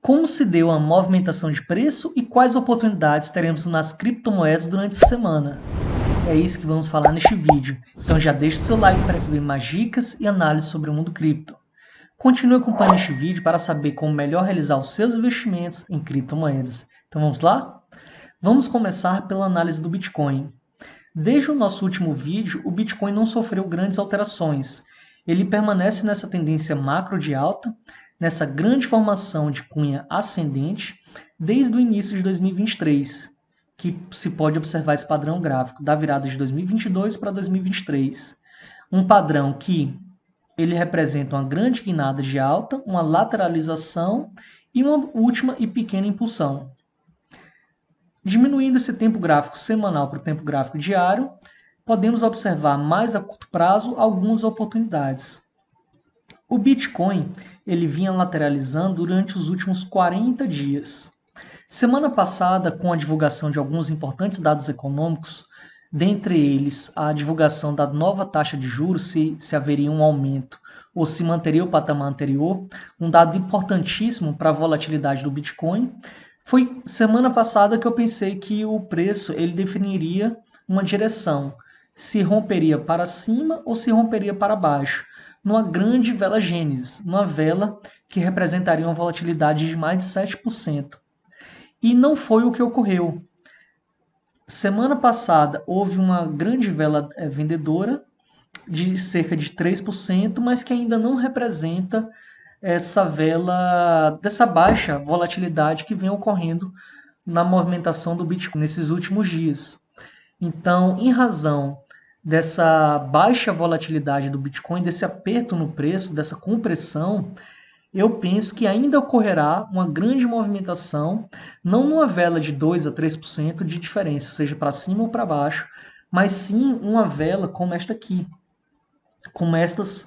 Como se deu a movimentação de preço e quais oportunidades teremos nas criptomoedas durante essa semana? É isso que vamos falar neste vídeo. Então já deixa o seu like para receber mais dicas e análises sobre o mundo cripto. Continue acompanhando este vídeo para saber como melhor realizar os seus investimentos em criptomoedas. Então vamos lá? Vamos começar pela análise do Bitcoin. Desde o nosso último vídeo, o Bitcoin não sofreu grandes alterações. Ele permanece nessa tendência macro de alta, nessa grande formação de cunha ascendente, desde o início de 2023, que se pode observar esse padrão gráfico da virada de 2022 para 2023. Um padrão que ele representa uma grande guinada de alta, uma lateralização e uma última e pequena impulsão. Diminuindo esse tempo gráfico semanal para o tempo gráfico diário, podemos observar mais a curto prazo algumas oportunidades. O Bitcoin ele vinha lateralizando durante os últimos 40 dias. Semana passada, com a divulgação de alguns importantes dados econômicos, dentre eles a divulgação da nova taxa de juros, se haveria um aumento ou se manteria o patamar anterior, um dado importantíssimo para a volatilidade do Bitcoin. Foi semana passada que eu pensei que o preço ele definiria uma direção, se romperia para cima ou se romperia para baixo, numa grande vela Gênesis, numa vela que representaria uma volatilidade de mais de 7%. E não foi o que ocorreu. Semana passada houve uma grande vela vendedora de cerca de 3%, mas que ainda não representa essa vela dessa baixa volatilidade que vem ocorrendo na movimentação do Bitcoin nesses últimos dias. Então, em razão dessa baixa volatilidade do Bitcoin, desse aperto no preço, dessa compressão, eu penso que ainda ocorrerá uma grande movimentação, não numa vela de 2 a 3% de diferença, seja para cima ou para baixo, mas sim uma vela como esta aqui, como estas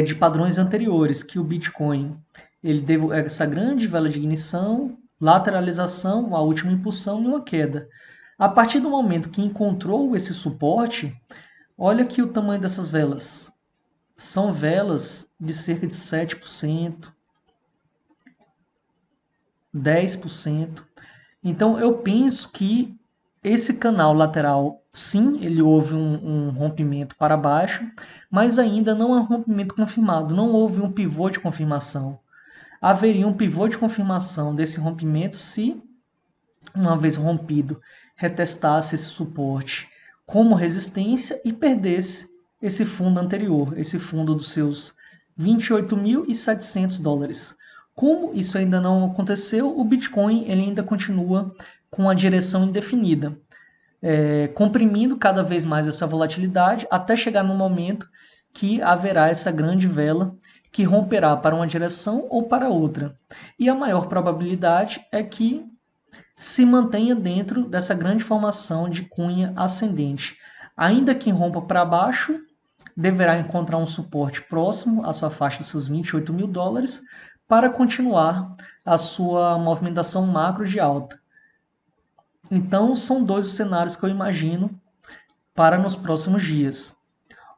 de padrões anteriores, que o Bitcoin ele deu essa grande vela de ignição, lateralização, a última impulsão e uma queda. A partir do momento que encontrou esse suporte, olha aqui o tamanho dessas velas. São velas de cerca de 7%, 10%. Então eu penso que esse canal lateral, sim, ele houve um rompimento para baixo, mas ainda não é um rompimento confirmado, não houve um pivô de confirmação. Haveria um pivô de confirmação desse rompimento se, uma vez rompido, retestasse esse suporte como resistência e perdesse esse fundo anterior, esse fundo dos seus 28.700 dólares. Como isso ainda não aconteceu, o Bitcoin ele ainda continua com a direção indefinida, comprimindo cada vez mais essa volatilidade até chegar no momento que haverá essa grande vela que romperá para uma direção ou para outra. E a maior probabilidade é que se mantenha dentro dessa grande formação de cunha ascendente. Ainda que rompa para baixo, deverá encontrar um suporte próximo à sua faixa dos seus 28 mil dólares para continuar a sua movimentação macro de alta. Então, são dois os cenários que eu imagino para nos próximos dias.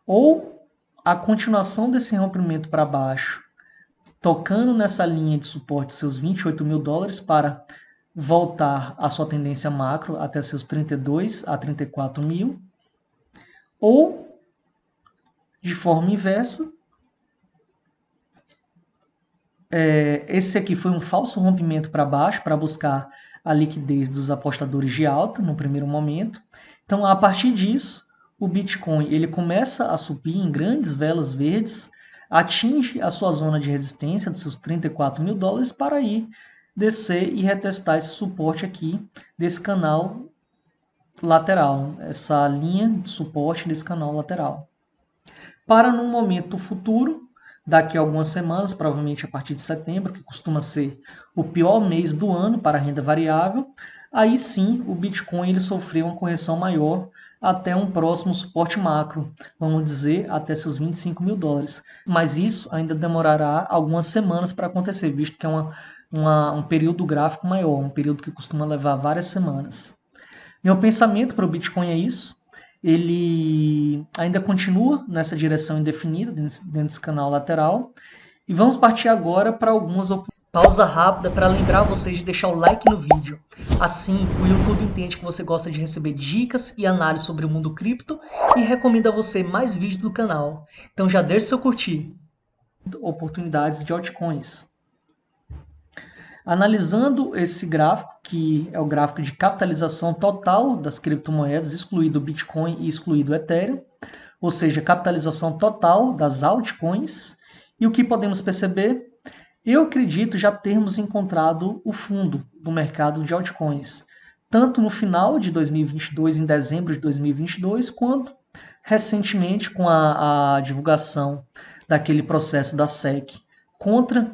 Ou a continuação desse rompimento para baixo, tocando nessa linha de suporte seus 28 mil dólares para voltar à sua tendência macro até seus 32 a 34 mil, ou de forma inversa, esse aqui foi um falso rompimento para baixo para buscar a liquidez dos apostadores de alta no primeiro momento. Então, a partir disso, o Bitcoin ele começa a subir em grandes velas verdes, atinge a sua zona de resistência dos seus 34 mil dólares para ir descer e retestar esse suporte aqui desse canal lateral, essa linha de suporte desse canal lateral. Para num momento futuro, daqui a algumas semanas, provavelmente a partir de setembro, que costuma ser o pior mês do ano para a renda variável, aí sim o Bitcoin ele sofreu uma correção maior até um próximo suporte macro, vamos dizer, até seus 25 mil dólares. Mas isso ainda demorará algumas semanas para acontecer, visto que é um período gráfico maior, um período que costuma levar várias semanas. Meu pensamento para o Bitcoin é isso. Ele ainda continua nessa direção indefinida, dentro desse canal lateral. E vamos partir agora para algumas Pausa rápida para lembrar vocês de deixar o like no vídeo. Assim, o YouTube entende que você gosta de receber dicas e análises sobre o mundo cripto e recomenda a você mais vídeos do canal. Então já deixe seu curtir. Oportunidades de altcoins. Analisando esse gráfico, que é o gráfico de capitalização total das criptomoedas, excluído o Bitcoin e excluído o Ethereum, ou seja, capitalização total das altcoins, e o que podemos perceber? Eu acredito já termos encontrado o fundo do mercado de altcoins, tanto no final de 2022, em dezembro de 2022, quanto recentemente com a divulgação daquele processo da SEC contra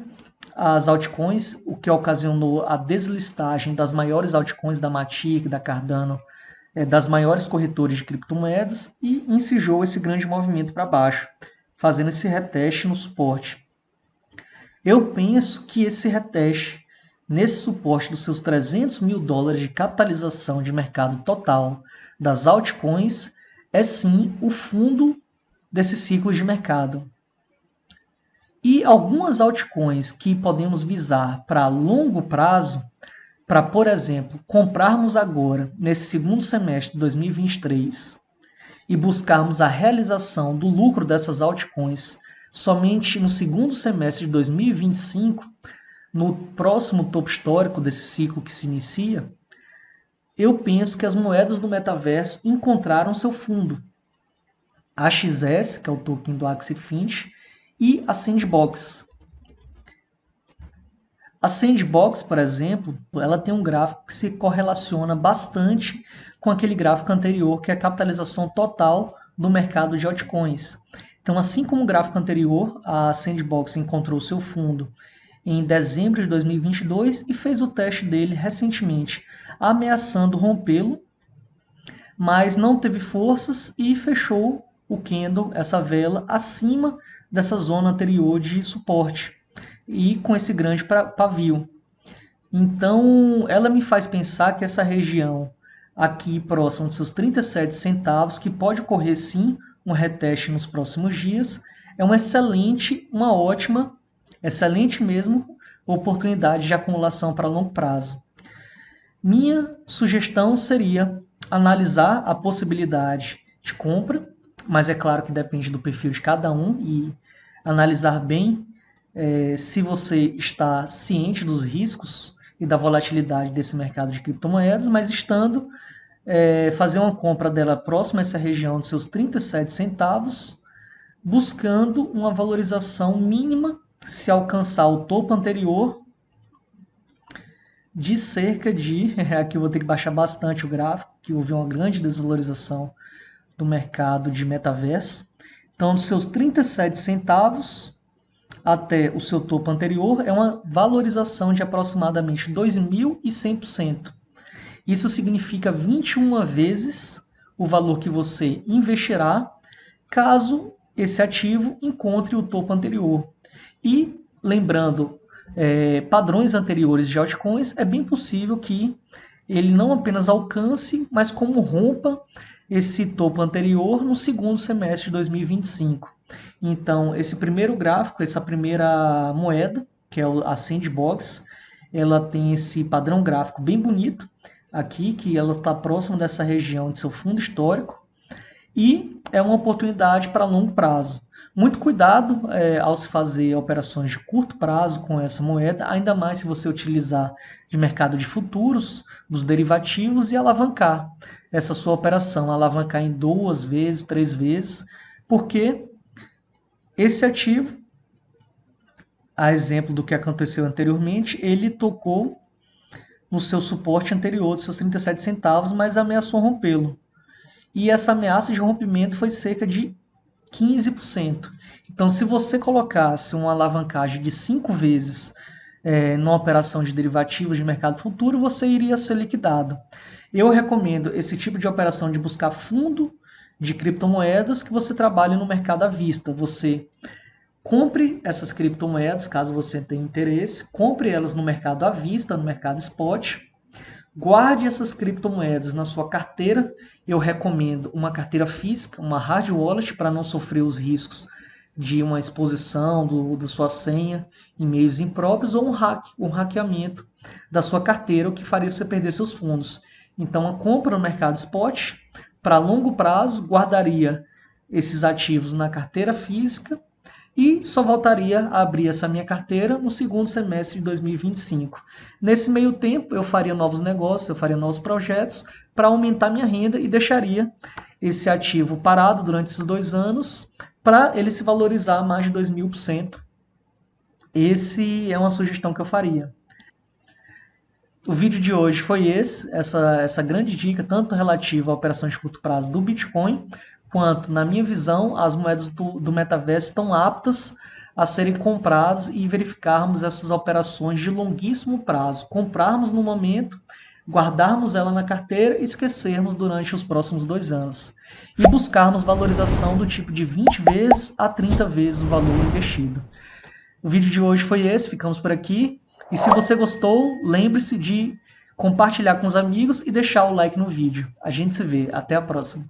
as altcoins, o que ocasionou a deslistagem das maiores altcoins da Matic, da Cardano, das maiores corretores de criptomoedas e ensejou esse grande movimento para baixo, fazendo esse reteste no suporte. Eu penso que esse reteste, nesse suporte dos seus 300 mil dólares de capitalização de mercado total das altcoins, é sim o fundo desse ciclo de mercado. E algumas altcoins que podemos visar para longo prazo, para, por exemplo, comprarmos agora, nesse segundo semestre de 2023, e buscarmos a realização do lucro dessas altcoins somente no segundo semestre de 2025, no próximo topo histórico desse ciclo que se inicia, eu penso que as moedas do metaverso encontraram seu fundo. A XS, que é o token do Axie Finch, e a Sandbox. A Sandbox, por exemplo, ela tem um gráfico que se correlaciona bastante com aquele gráfico anterior, que é a capitalização total do mercado de altcoins. Então, assim como o gráfico anterior, a Sandbox encontrou seu fundo em dezembro de 2022 e fez o teste dele recentemente, ameaçando rompê-lo, mas não teve forças e fechou o candle, essa vela, acima dessa zona anterior de suporte e com esse grande pavio. Então, ela me faz pensar que essa região aqui próximo de seus 37 centavos, que pode ocorrer sim um reteste nos próximos dias, é uma ótima, excelente mesmo, oportunidade de acumulação para longo prazo. Minha sugestão seria analisar a possibilidade de compra, mas é claro que depende do perfil de cada um e analisar bem se você está ciente dos riscos e da volatilidade desse mercado de criptomoedas, mas estando fazer uma compra dela próxima a essa região de seus 37 centavos, buscando uma valorização mínima se alcançar o topo anterior de cerca de, aqui eu vou ter que baixar bastante o gráfico, que houve uma grande desvalorização do mercado de metaverso. Então, dos seus 37 centavos até o seu topo anterior é uma valorização de aproximadamente 2.100%. Isso significa 21 vezes o valor que você investirá caso esse ativo encontre o topo anterior. E, lembrando, padrões anteriores de altcoins, é bem possível que ele não apenas alcance, mas como rompa esse topo anterior no segundo semestre de 2025. Então, esse primeiro gráfico, essa primeira moeda, que é a Sandbox, ela tem esse padrão gráfico bem bonito aqui, que ela está próxima dessa região de seu fundo histórico e é uma oportunidade para longo prazo. Muito cuidado ao se fazer operações de curto prazo com essa moeda, ainda mais se você utilizar de mercado de futuros, dos derivativos e alavancar essa sua operação, alavancar em 2 vezes, 3 vezes, porque esse ativo, a exemplo do que aconteceu anteriormente, ele tocou no seu suporte anterior de seus 37 centavos, mas ameaçou rompê-lo. E essa ameaça de rompimento foi cerca de 15%. Então, se você colocasse uma alavancagem de 5 vezes numa operação de derivativos de mercado futuro, você iria ser liquidado. Eu recomendo esse tipo de operação de buscar fundo de criptomoedas que você trabalhe no mercado à vista. Você compre essas criptomoedas, caso você tenha interesse, compre elas no mercado à vista, no mercado spot, guarde essas criptomoedas na sua carteira. Eu recomendo uma carteira física, uma hard wallet, para não sofrer os riscos de uma exposição da sua senha em meios impróprios ou um hackeamento da sua carteira, o que faria você perder seus fundos. Então, a compra no mercado spot, para longo prazo, guardaria esses ativos na carteira física e só voltaria a abrir essa minha carteira no segundo semestre de 2025. Nesse meio tempo, eu faria novos negócios, eu faria novos projetos para aumentar minha renda e deixaria esse ativo parado durante esses 2 anos para ele se valorizar mais de 2.000%. Esse é uma sugestão que eu faria. O vídeo de hoje foi essa grande dica, tanto relativa à operação de curto prazo do Bitcoin, quanto, na minha visão, as moedas do metaverso estão aptas a serem compradas e verificarmos essas operações de longuíssimo prazo. Comprarmos no momento, guardarmos ela na carteira e esquecermos durante os próximos 2 anos. E buscarmos valorização do tipo de 20 vezes a 30 vezes o valor investido. O vídeo de hoje foi esse, ficamos por aqui. E se você gostou, lembre-se de compartilhar com os amigos e deixar o like no vídeo. A gente se vê. Até a próxima.